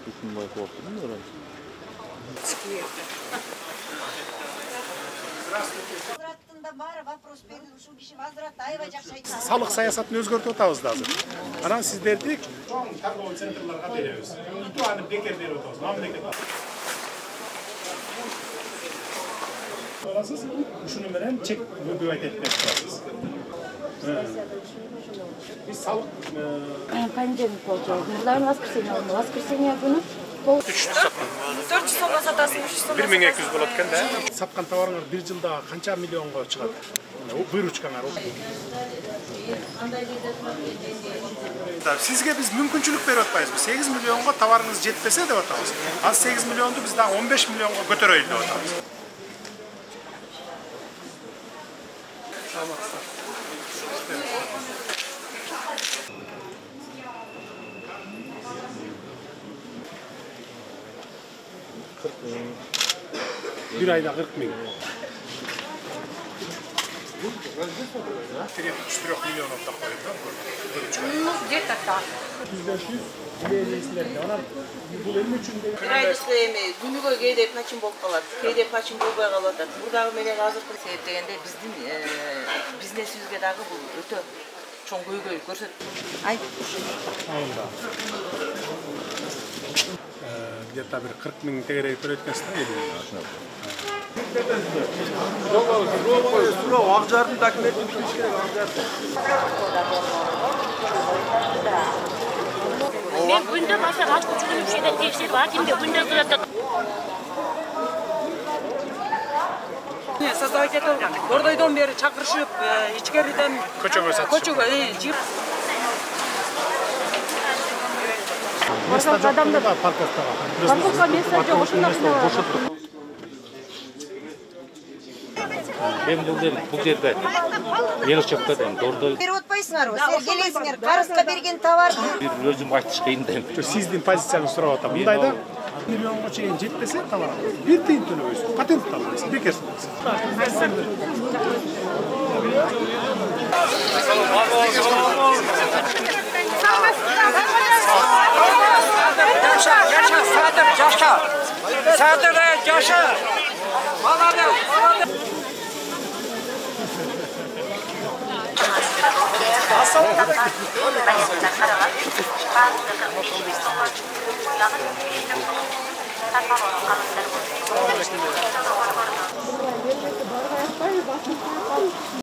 Düşünmeyi korktun mu öğrenci? Sağlık sayasatını özgörtüp atабыз da hazır. Anан сиздерди чоң торговый центрларга беребиз. Аны бекер берип атабыз. Мамлекет. Аласыз, ушуну менен чек бөбөйт этип турасыз. Биз салык Понедельник получается. Наверное, воскресенье. Воскресенье күнү 400 сомго сатасың, 300 сомго. 1200 болот экен да. Саткан товарыңыз бир жылда канча миллионго чыгат? Выручкаңар. Сизге биз мүмкүнчүлүк берип атпайбызбы? 8 миллионго товарыңыз жетпесе деп атабыз. Az 8 миллионду биз дагы 15 миллионго көтөрөйлү деп атабыз. Bir ayda 40 bin. 3 milyon ortak koyuyor. Ну, где-то так. 100-500 Ona bu elim için de. Айдысы эми күнүгө кээде пачын болуп калат, кээде пачын болбой калып атат. Бурдагы менен азыркы себептегенде биздин бизнесибизге дагы бул өтө чоң көйгөй көрсөтөт. Ayında. Где-то bir 40 bin TL öğretkensin de geliyor. Akjar'ın dokumenti bitmiş gerek Akjar. Ben günde mesela kaç buçuk bir şeyden tekstil var. Şimdi günde kırıkta. Создаwać etilgan. Bordoydan beri çakırışıp içkeriden Koçoga satış. Koçoga jip. Место жоқ да парковкага. Парковка место жоқ, ошондой Ben bu жерде ел чөптөт эми дордой Берип атпайсыңарбы? Силер келесиңер, карызга берген товар. бир өзүм айтыш кыйын дейм. Сиздин позицияңызды сурап атам. Мындайда миллионго чейин жетпесе товарыңыз. Бир тыйын төлөбөйсүз. Патент албайсыз. Бекер сатасыз.